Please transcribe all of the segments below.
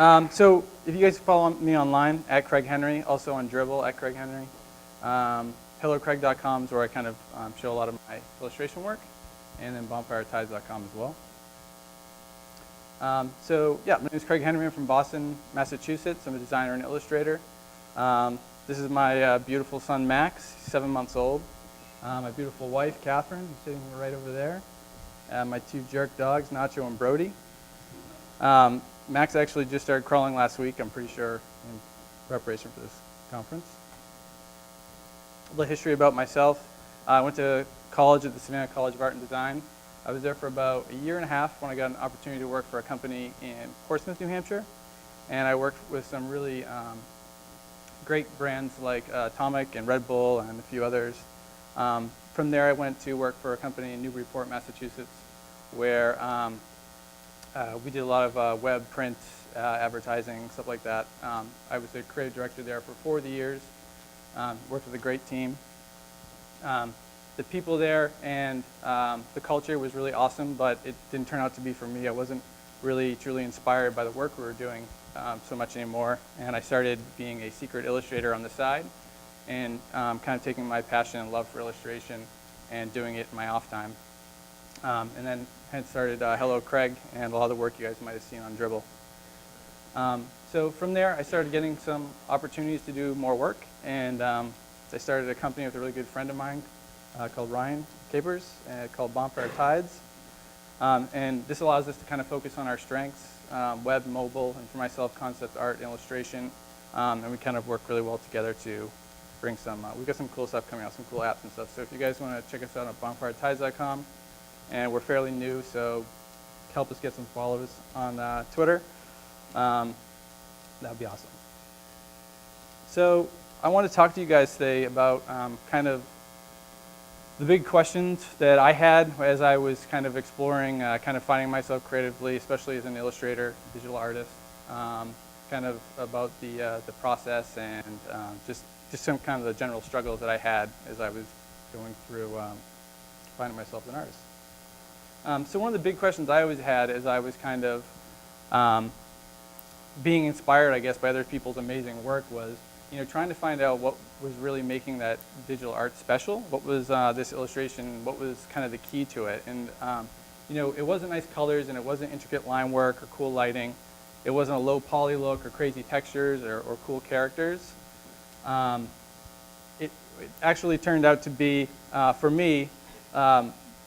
So if you guys follow me online, at Craig Henry, also on Dribble, at Craig Henry. HelloCraig.com is where I kind of show a lot of my illustration work, and then BonfireTides.com as well. So yeah, my name is Craig Henry. I'm from Boston, Massachusetts. I'm a designer and illustrator. This is my beautiful son, Max. He's 7 months old. My beautiful wife, Catherine, who's sitting right over there. My two jerk dogs, Nacho and Brody. Max actually just started crawling last week, I'm pretty sure, in preparation for this conference. A little history about myself. I went to college at the Savannah College of Art and Design. I was there for about a year and a half when I got an opportunity to work for a company in Portsmouth, New Hampshire. And I worked with some really great brands like Atomic and Red Bull and a few others. From there, I went to work for a company in Newburyport, Massachusetts, where we did a lot of web, print, advertising, stuff like that. I was the creative director there for 4 years, worked with a great team. The people there and the culture was really awesome, but it didn't turn out to be for me. I wasn't really truly inspired by the work we were doing so much anymore, and I started being a secret illustrator on the side and kind of taking my passion and love for illustration and doing it in my off time. And then hence started Hello Craig and a lot of the work you guys might have seen on Dribble. So from there, I started getting some opportunities to do more work, and I started a company with a really good friend of mine called Ryan Capers, called Bonfire Tides. And this allows us to kind of focus on our strengths, web, mobile, and for myself, concept art and illustration. And we kind of work really well together to bring some, we've got some cool stuff coming out, some cool apps and stuff. So if you guys want to check us out at bonfiretides.com, and we're fairly new, so help us get some followers on Twitter. That would be awesome. So I want to talk to you guys today about kind of the big questions that I had as I was kind of exploring, kind of finding myself creatively, especially as an illustrator, digital artist, kind of about the process and just some kind of the general struggles that I had as I was going through finding myself as an artist. So one of the big questions I always had as I was kind of being inspired, I guess, by other people's amazing work was, trying to find out what was really making that digital art special. What was this illustration? What was kind of the key to it? And it wasn't nice colors, and it wasn't intricate line work or cool lighting. It wasn't a low poly look or crazy textures or cool characters. It actually turned out to be, for me,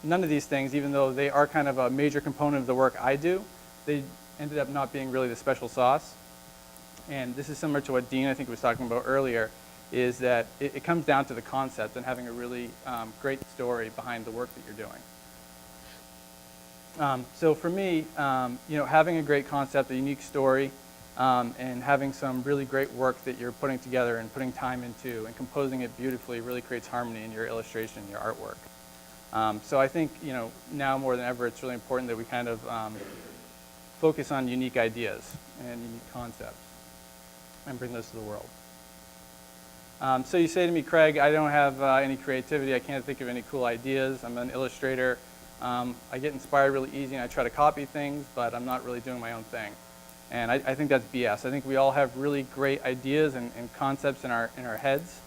none of these things, even though they are kind of a major component of the work I do, they ended up not being really the special sauce. And this is similar to what Dean, I think, was talking about earlier, is that it comes down to the concept and having a really great story behind the work that you're doing. So for me, having a great concept, a unique story, and having some really great work that you're putting together and putting time into and composing it beautifully really creates harmony in your illustration, your artwork. So I think, now more than ever, it's really important that we kind of focus on unique ideas and unique concepts and bring those to the world. So you say to me, Craig, I don't have any creativity. I can't think of any cool ideas. I'm an illustrator. I get inspired really easy, and I try to copy things, but I'm not really doing my own thing. And I think that's BS. I think we all have really great ideas and concepts in our heads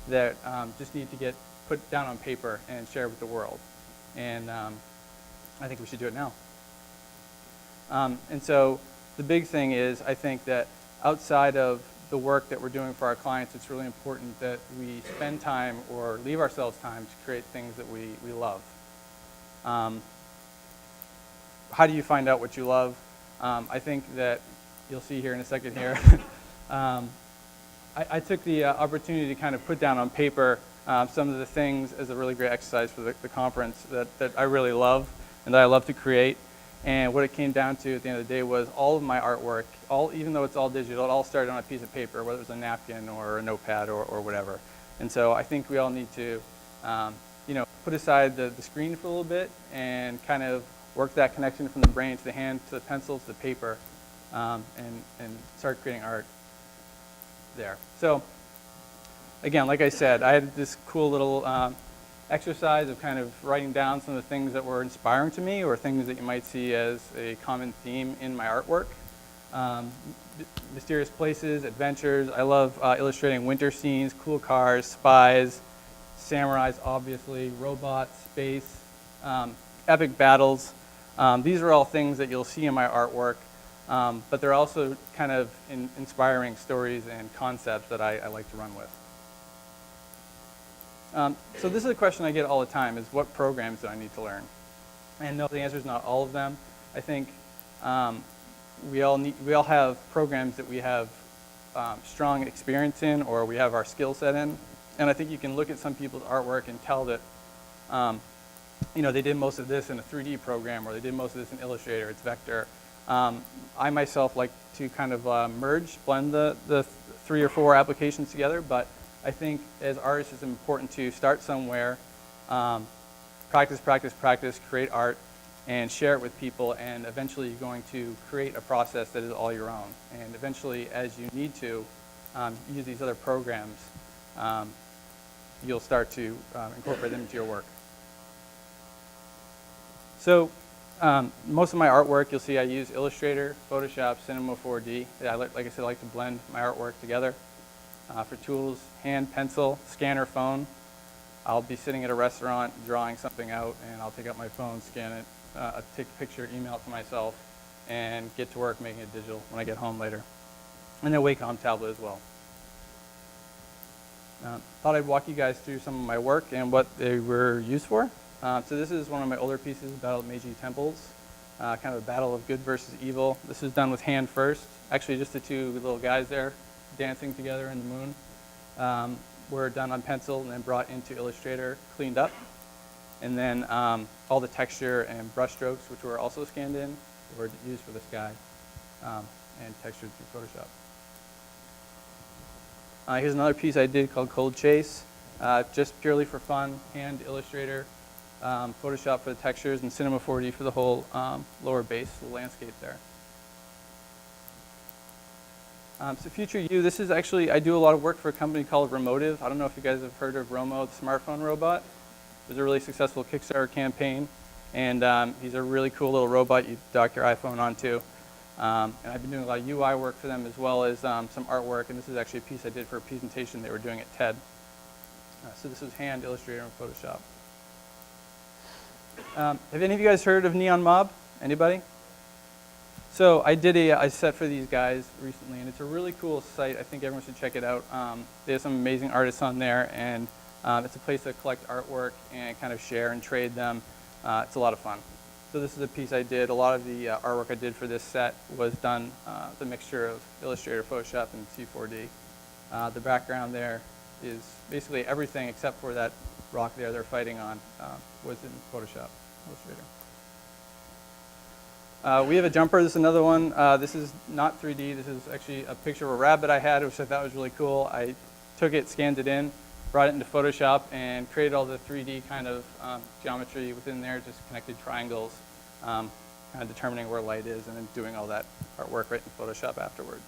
that just need to get put down on paper and shared with the world. And I think we should do it now. And so the big thing is, I think that outside of the work that we're doing for our clients, it's really important that we spend time or leave ourselves time to create things that we love. How do you find out what you love? I think that you'll see here in a second here. I took the opportunity to kind of put down on paper some of the things as a really great exercise for the conference that I really love and that I love to create. And what it came down to at the end of the day was all of my artwork, even though it's all digital, it all started on a piece of paper, whether it was a napkin or a notepad or whatever. And so I think we all need to put aside the screen for a little bit and kind of work that connection from the brain to the hand, to the pencil, to the paper, and start creating art there. So again, like I said, I had this cool little exercise of kind of writing down some of the things that were inspiring to me or things that you might see as a common theme in my artwork. mysterious places, adventures. I love illustrating winter scenes, cool cars, spies, samurais, obviously, robots, space, epic battles. These are all things that you'll see in my artwork, but they're also kind of inspiring stories and concepts that I like to run with. So this is a question I get all the time, is what programs do I need to learn? And no, the answer is not all of them. I think we all have programs that we have strong experience in, or we have our skill set in. And I think you can look at some people's artwork and tell that they did most of this in a 3D program, or they did most of this in Illustrator, it's vector. I myself like to kind of blend the 3 or 4 applications together, but I think as artists it's important to start somewhere, practice, create art, and share it with people, and eventually you're going to create a process that is all your own. And eventually, as you need to use these other programs, you'll start to incorporate them into your work. So most of my artwork, you'll see I use Illustrator, Photoshop, Cinema 4D. Like I said, I like to blend my artwork together. For tools, hand, pencil, scanner, phone. I'll be sitting at a restaurant drawing something out, and I'll take out my phone, scan it, take a picture, email it to myself, and get to work making it digital when I get home later. And then Wacom tablet as well. Thought I'd walk you guys through some of my work and what they were used for. So this is one of my older pieces, Battle of Meiji Temples, kind of a battle of good versus evil. This is done with hand first. Actually, just the 2 little guys there dancing together in the moon. Were done on pencil and then brought into Illustrator, cleaned up. And then all the texture and brush strokes, which were also scanned in, were used for this guy and textured through Photoshop. Here's another piece I did called Cold Chase, just purely for fun, hand Illustrator, Photoshop for the textures, and Cinema 4D for the whole lower base, the landscape there. So future you, this is actually, I do a lot of work for a company called Remotive. I don't know if you guys have heard of Romo, the smartphone robot. It was a really successful Kickstarter campaign, and he's a really cool little robot you dock your iPhone onto. And I've been doing a lot of UI work for them, as well as some artwork, and this is actually a piece I did for a presentation they were doing at TED. So this is hand, Illustrator, and Photoshop. Have any of you guys heard of Neon Mob? Anybody? So I did a set for these guys recently, and it's a really cool site. I think everyone should check it out. They have some amazing artists on there, and it's a place to collect artwork and kind of share and trade them. It's a lot of fun. So this is a piece I did. A lot of the artwork I did for this set was done the mixture of Illustrator, Photoshop, and C4D. The background there is basically everything except for that rock there they're fighting on was in Photoshop, Illustrator. We have a jumper. This is another one. This is not 3D. This is actually a picture of a rabbit I had, which I thought was really cool. I took it, scanned it in, brought it into Photoshop, and created all the 3D kind of geometry within there, just connected triangles, kind of determining where light is, and then doing all that artwork right in Photoshop afterwards.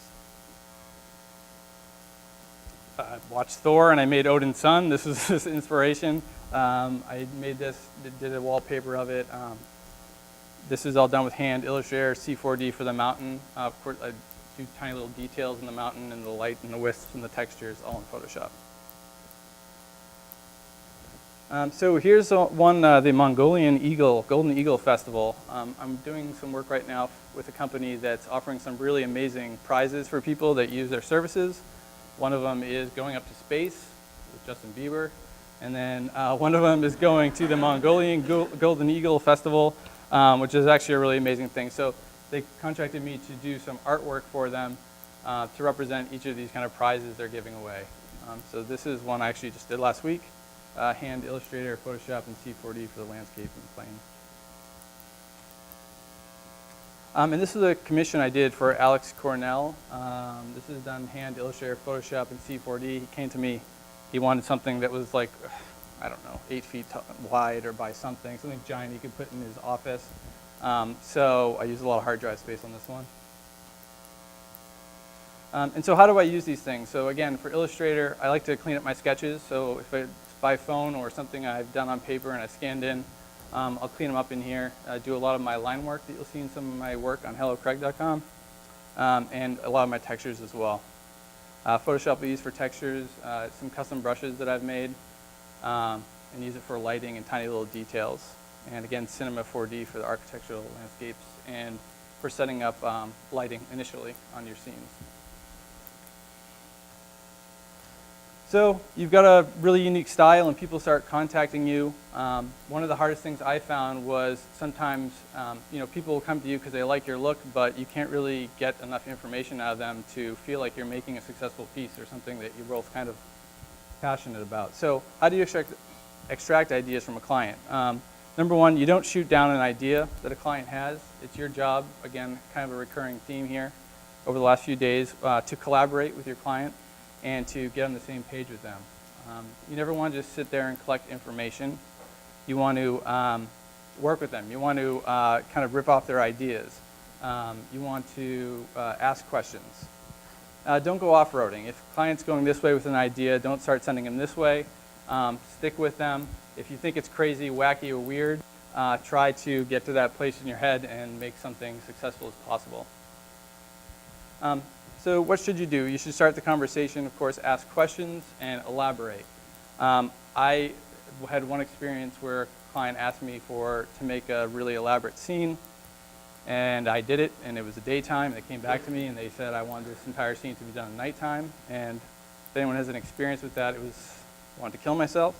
I watched Thor, and I made Odin's son. This is his inspiration. I made this, did a wallpaper of it. This is all done with hand, Illustrator, C4D for the mountain. Of course, I do tiny little details in the mountain and the light and the wisps and the textures, all in Photoshop. So here's one, the Mongolian Golden Eagle Festival. I'm doing some work right now with a company that's offering some really amazing prizes for people that use their services. One of them is going up to space with Justin Bieber. And then one of them is going to the Mongolian Golden Eagle Festival, which is actually a really amazing thing. So they contracted me to do some artwork for them to represent each of these kind of prizes they're giving away. So this is one I actually just did last week. Hand, Illustrator, Photoshop, and C4D for the landscape and plane. And this is a commission I did for Alex Cornell. This is done hand, Illustrator, Photoshop, and C4D. He came to me. He wanted something that was like, I don't know, 8 feet wide or by something giant he could put in his office. So I used a lot of hard drive space on this one. And so how do I use these things? So again, for Illustrator, I like to clean up my sketches. So if it's by phone or something I've done on paper and I scanned in, I'll clean them up in here. I do a lot of my line work that you'll see in some of my work on hellocraig.com. and a lot of my textures as well. Photoshop I use for textures, some custom brushes that I've made, and use it for lighting and tiny little details. And again, Cinema 4D for the architectural landscapes and for setting up lighting initially on your scenes. So you've got a really unique style and people start contacting you. One of the hardest things I found was sometimes people will come to you because they like your look, but you can't really get enough information out of them to feel like you're making a successful piece or something that you're both kind of passionate about. So how do you extract ideas from a client? Number one, you don't shoot down an idea that a client has. It's your job, again, kind of a recurring theme here over the last few days, to collaborate with your client and to get on the same page with them. You never want to just sit there and collect information. You want to work with them. You want to kind of rip off their ideas. You want to ask questions. Don't go off-roading. If a client's going this way with an idea, don't start sending them this way. Stick with them. If you think it's crazy, wacky, or weird, try to get to that place in your head and make something successful as possible. So what should you do? You should start the conversation, of course, ask questions, and elaborate. I had one experience where a client asked me to make a really elaborate scene, and I did it, and it was a daytime. They came back to me, and they said I wanted this entire scene to be done at nighttime, and if anyone has an experience with that, I wanted to kill myself.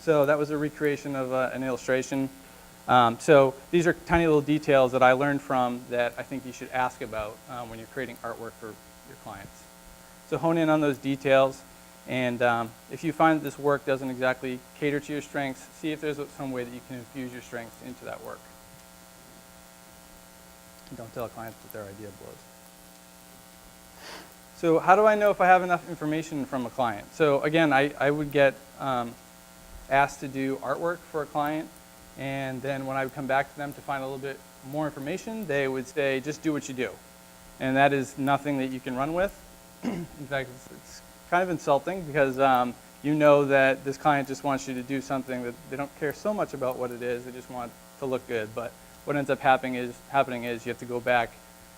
So that was a recreation of an illustration. So these are tiny little details that I learned from that I think you should ask about when you're creating artwork for your clients. So hone in on those details, and if you find that this work doesn't exactly cater to your strengths, see if there's some way that you can infuse your strengths into that work. And don't tell clients that their idea blows. So how do I know if I have enough information from a client? So again, I would get asked to do artwork for a client, and then when I would come back to them to find a little bit more information, they would say, just do what you do. And that is nothing that you can run with. In fact, it's kind of insulting because you know that this client just wants you to do something that they don't care so much about what it is, they just want to look good. But what ends up happening is you have to go back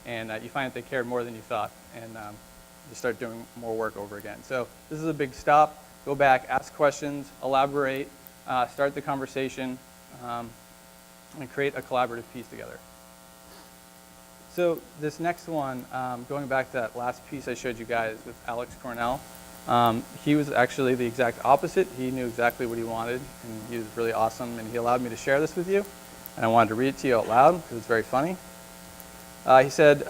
and you find that they cared more than you thought, and you start doing more work over again. So this is a big stop. Go back, ask questions, elaborate, start the conversation, and create a collaborative piece together. So this next one, going back to that last piece I showed you guys with Alex Cornell, he was actually the exact opposite. He knew exactly what he wanted, and he was really awesome, and he allowed me to share this with you. And I wanted to read it to you out loud because it's very funny. He said,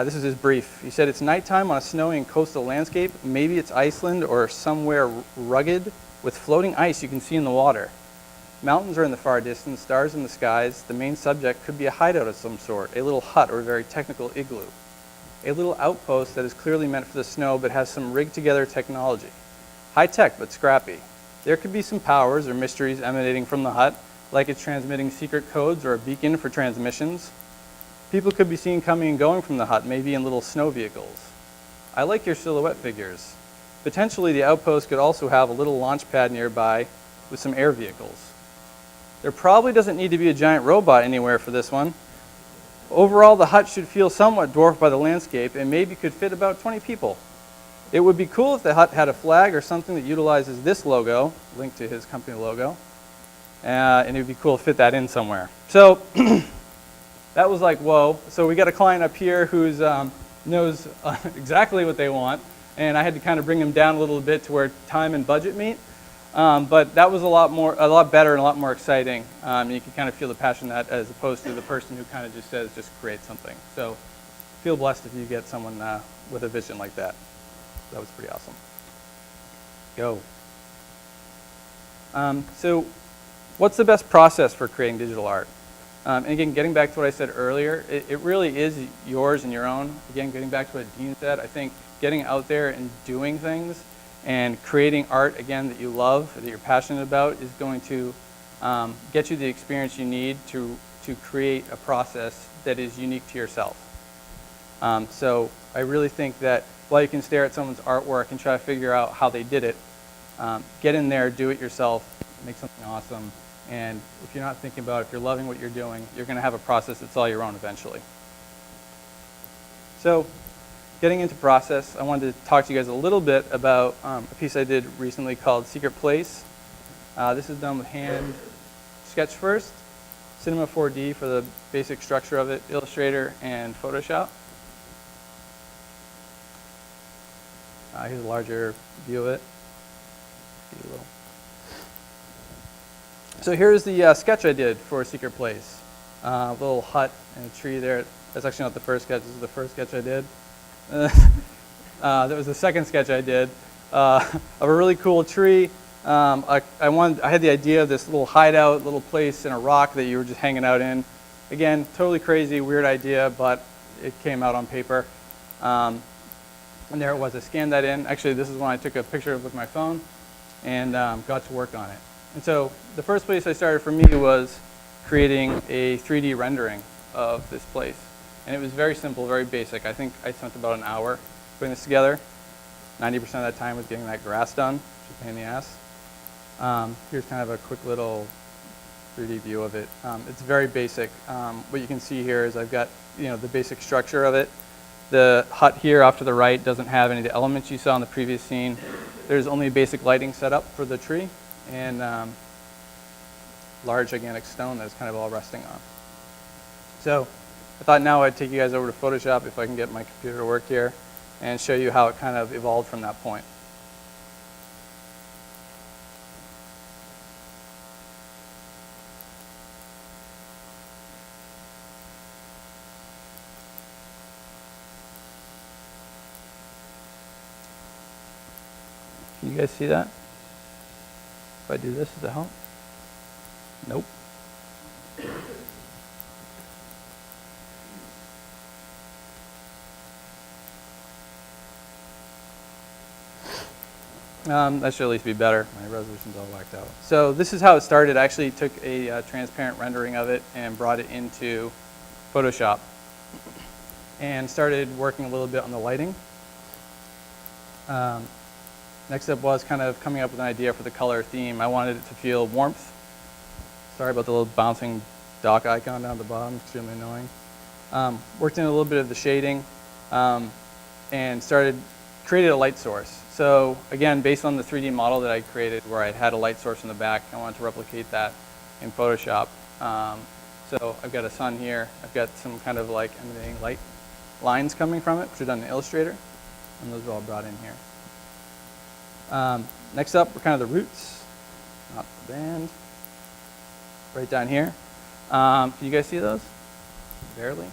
this is his brief. He said, it's nighttime on a snowy and coastal landscape. Maybe it's Iceland or somewhere rugged with floating ice you can see in the water. Mountains are in the far distance, stars in the skies. The main subject could be a hideout of some sort, a little hut or a very technical igloo. A little outpost that is clearly meant for the snow but has some rigged together technology. High tech but scrappy. There could be some powers or mysteries emanating from the hut, like it's transmitting secret codes or a beacon for transmissions. People could be seen coming and going from the hut, maybe in little snow vehicles. I like your silhouette figures. Potentially the outpost could also have a little launch pad nearby with some air vehicles. There probably doesn't need to be a giant robot anywhere for this one. Overall, the hut should feel somewhat dwarfed by the landscape and maybe could fit about 20 people. It would be cool if the hut had a flag or something that utilizes this logo, linked to his company logo, and it would be cool to fit that in somewhere. So that was like, whoa. So we got a client up here who knows exactly what they want, and I had to kind of bring him down a little bit to where time and budget meet. But that was a lot better and a lot more exciting. You can kind of feel the passion that, as opposed to the person who kind of just says, just create something. So feel blessed if you get someone with a vision like that. That was pretty awesome. Go. So what's the best process for creating digital art? And again, getting back to what I said earlier, it really is yours and your own. Again, getting back to what Dean said, I think getting out there and doing things and creating art, again, that you love, that you're passionate about, is going to get you the experience you need to create a process that is unique to yourself. So I really think that while you can stare at someone's artwork and try to figure out how they did it, get in there, do it yourself, make something awesome. And if you're not thinking about it, if you're loving what you're doing, you're going to have a process that's all your own eventually. So getting into process, I wanted to talk to you guys a little bit about a piece I did recently called Secret Place. This is done with hand sketch first, Cinema 4D for the basic structure of it, Illustrator, and Photoshop. Here's a larger view of it. So here's the sketch I did for Secret Place. A little hut and a tree there. That's actually not the first sketch. This is the first sketch I did. That was the second sketch I did of a really cool tree. I had the idea of this little hideout, little place in a rock that you were just hanging out in. Again, totally crazy, weird idea, but it came out on paper. And there it was. I scanned that in. Actually, this is when I took a picture of it with my phone and got to work on it. And so the first place I started for me was creating a 3D rendering of this place. And it was very simple, very basic. I think I spent about an hour putting this together. 90% of that time was getting that grass done, which is a pain in the ass. Here's kind of a quick little 3D view of it. It's very basic. What you can see here is I've got the basic structure of it. The hut here off to the right doesn't have any of the elements you saw in the previous scene. There's only basic lighting set up for the tree and large gigantic stone that's kind of all resting on. So I thought now I'd take you guys over to Photoshop if I can get my computer to work here and show you how it kind of evolved from that point. Can you guys see that? If I do this, does that help? Nope. That should at least be better. My resolution's all whacked out. So this is how it started. I actually took a transparent rendering of it and brought it into Photoshop and started working a little bit on the lighting. Next up was kind of coming up with an idea for the color theme. I wanted it to feel warmth. Sorry about the little bouncing dock icon down at the bottom, extremely annoying. Worked in a little bit of the shading and created a light source. So again, based on the 3D model that I created where I had a light source in the back, I wanted to replicate that in Photoshop. So I've got a sun here. I've got some kind of like emanating light lines coming from it, which are done in Illustrator, and those are all brought in here. Next up, we're kind of the roots, not the band. Right down here. Can you guys see those? Barely.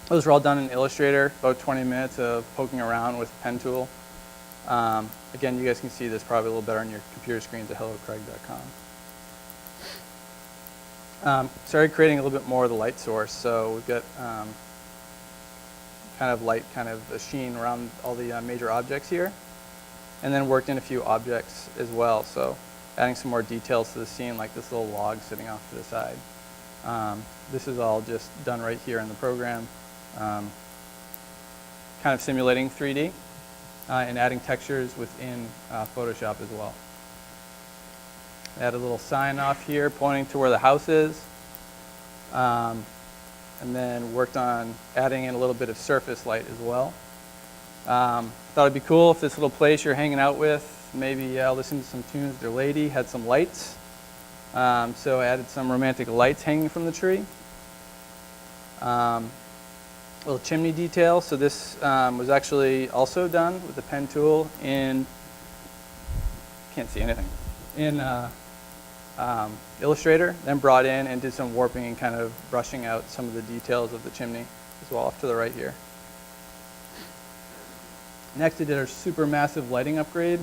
Those were all done in Illustrator, about 20 minutes of poking around with the pen tool. Again, you guys can see this probably a little better on your computer screens at hellocraig.com. Started creating a little bit more of the light source. So we've got kind of light, kind of a sheen around all the major objects here. And then worked in a few objects as well. So adding some more details to the scene, like this little log sitting off to the side. This is all just done right here in the program. Kind of simulating 3D and adding textures within Photoshop as well. Add a little sign off here pointing to where the house is. And then worked on adding in a little bit of surface light as well. Thought it'd be cool if this little place you're hanging out with, maybe listen to some tunes with your lady, had some lights. So I added some romantic lights hanging from the tree. Little chimney detail. So this was actually also done with the pen tool in, can't see anything, in Illustrator, then brought in and did some warping and kind of brushing out some of the details of the chimney as well off to the right here. Next, I did our super massive lighting upgrade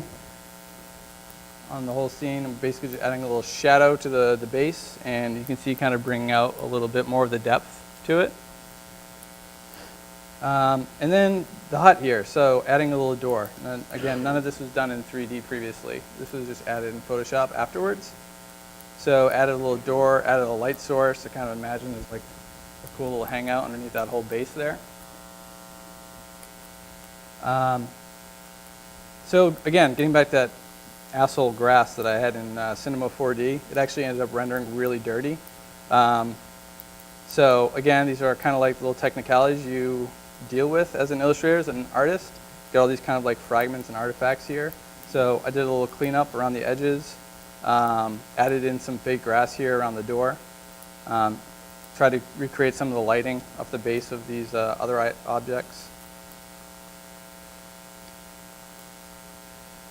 on the whole scene. I'm basically just adding a little shadow to the base, and you can see kind of bringing out a little bit more of the depth to it. And then the hut here, so adding a little door. And again, none of this was done in 3D previously. This was just added in Photoshop afterwards. So added a little door, added a light source to kind of imagine there's like a cool little hangout underneath that whole base there. So again, getting back to that asshole grass that I had in Cinema 4D, it actually ended up rendering really dirty. So again, these are kind of like little technicalities you deal with as an illustrator, as an artist. Get all these kind of like fragments and artifacts here. So I did a little cleanup around the edges, added in some fake grass here around the door, tried to recreate some of the lighting up the base of these other objects.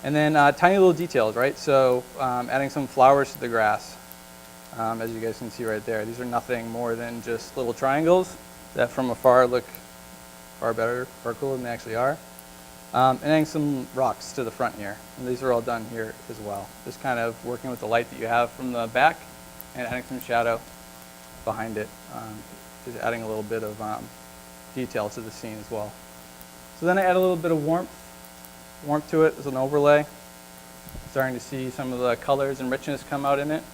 And then tiny little details, right? So adding some flowers to the grass, as you guys can see right there. These are nothing more than just little triangles that from afar look far better, far cooler than they actually are. And adding some rocks to the front here. And these are all done here as well. Just kind of working with the light that you have from the back and adding some shadow behind it. Just adding a little bit of detail to the scene as well. So then I add a little bit of warmth to it as an overlay. Starting to see some of the colors and richness come out in it.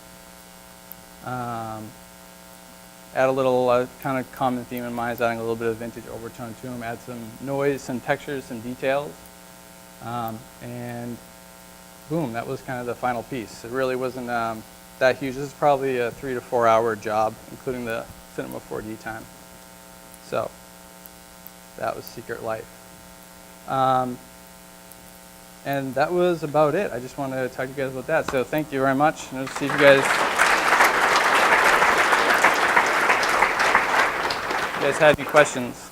Add a little kind of common theme in mind is adding a little bit of vintage overtone to them. Add some noise, some textures, some details. And boom, that was kind of the final piece. It really wasn't that huge. This is probably a 3 to 4 hour job, including the Cinema 4D time. So that was Secret Life. And that was about it. I just wanted to talk to you guys about that. So thank you very much. And I'll see if you guys had any questions.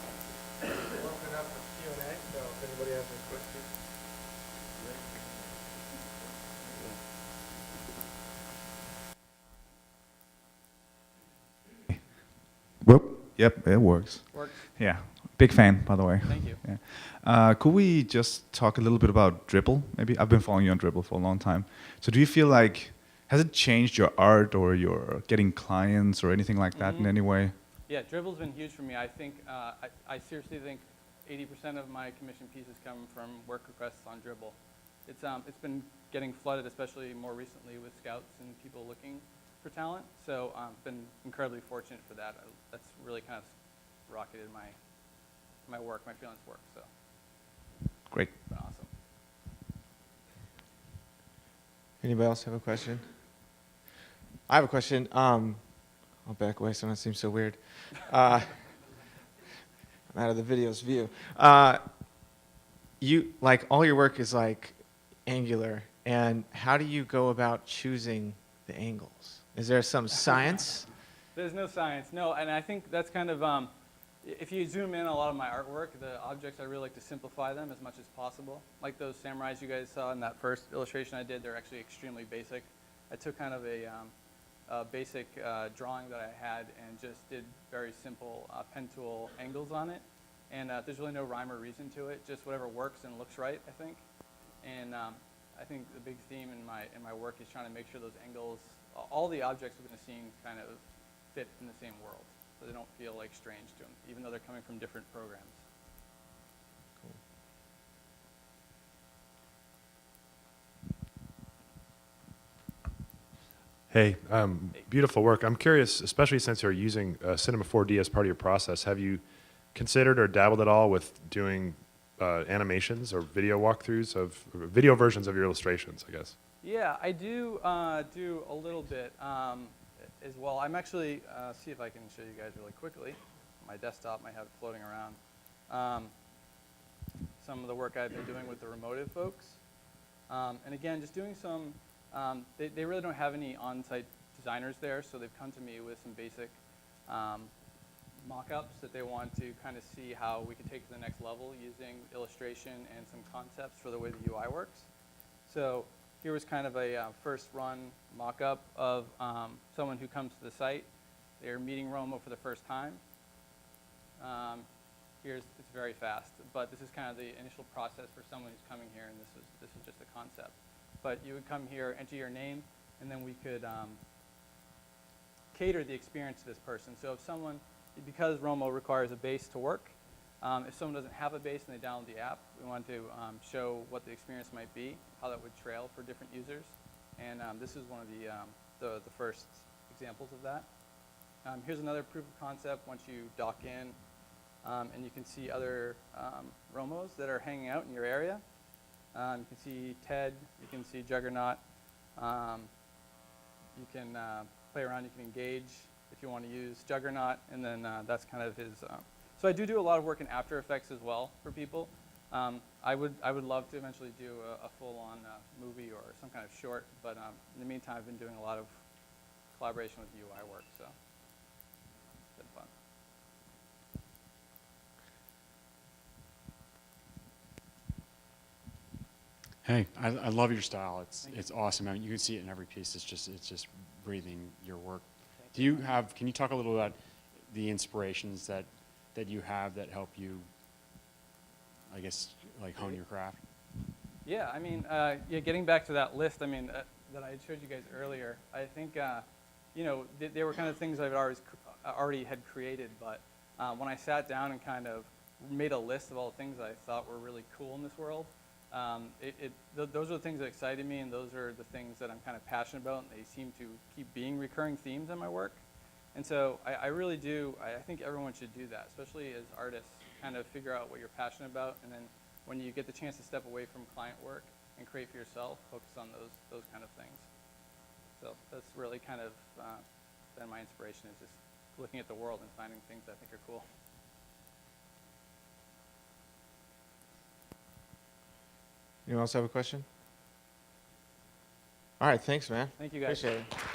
We'll open up for Q&A, so if anybody has any questions. Whoop. Yep, it works. Works. Yeah, big fan, by the way. Thank you. Yeah. Could we just talk a little bit about Dribble? Maybe I've been following you on Dribble for a long time. So do you feel like, has it changed your art or your getting clients or anything like that in any way? Yeah, Dribble's been huge for me. I think, I seriously think 80% of my commission pieces come from work requests on Dribble. It's been getting flooded, especially more recently with scouts and people looking for talent. So I've been incredibly fortunate for that. That's really kind of rocketed my work, my freelance work. So Great. it's been awesome. Anybody else have a question? I have a question. I'll back away so it seems so weird. I'm out of the video's view. You like all your work is like angular, and how do you go about choosing the angles? Is there some science? There's no science, no, and I think that's kind of, if you zoom in a lot of my artwork, the objects, I really like to simplify them as much as possible. Like those samurais you guys saw in that first illustration I did, they're actually extremely basic. I took kind of a basic drawing that I had and just did very simple pen tool angles on it. And there's really no rhyme or reason to it, just whatever works and looks right, I think. And I think the big theme in my work is trying to make sure those angles, all the objects within a scene kind of fit in the same world, so they don't feel like strange to them, even though they're coming from different programs. Hey, beautiful work. I'm curious, especially since you're using Cinema 4D as part of your process, have you considered or dabbled at all with doing animations or video walkthroughs of video versions of your illustrations, I guess? Yeah, I do do a little bit as well. I'm actually, see if I can show you guys really quickly. My desktop might have it floating around. Some of the work I've been doing with the Remotive folks. And again, just doing some, they really don't have any on-site designers there, so they've come to me with some basic mock-ups that they want to kind of see how we could take it to the next level using illustration and some concepts for the way the UI works. So here was kind of a first run mock-up of someone who comes to the site. They're meeting Romo for the first time. It's very fast, but this is kind of the initial process for someone who's coming here, and this is just a concept. But you would come here, enter your name, and then we could cater the experience to this person. So if someone, because Romo requires a base to work, if someone doesn't have a base and they download the app, we want to show what the experience might be, how that would trail for different users. And this is one of the first examples of that. Here's another proof of concept once you dock in, and you can see other Romos that are hanging out in your area. You can see Ted, you can see Juggernaut. You can play around, you can engage if you want to use Juggernaut, and then that's kind of his. So I do a lot of work in After Effects as well for people. I would love to eventually do a full-on movie or some kind of short, but in the meantime, I've been doing a lot of collaboration with UI work, so it's been fun. Hey, I love your style. It's awesome. I mean, you can see it in every piece. It's just breathing your work. Do you have? Can you talk a little about the inspirations that you have that help you, I guess, like hone your craft? Yeah, I mean, yeah, getting back to that list, I mean, that I had showed you guys earlier, I think, you know, they were kind of things I've already had created, but when I sat down and kind of made a list of all the things I thought were really cool in this world, those are the things that excited me, and those are the things that I'm kind of passionate about, and they seem to keep being recurring themes in my work. And so I really do, I think everyone should do that, especially as artists, kind of figure out what you're passionate about, and then when you get the chance to step away from client work and create for yourself, focus on those kind of things. So that's really kind of been my inspiration, is just looking at the world and finding things I think are cool. Anyone else have a question? All right, thanks, man. Thank you guys. Appreciate it.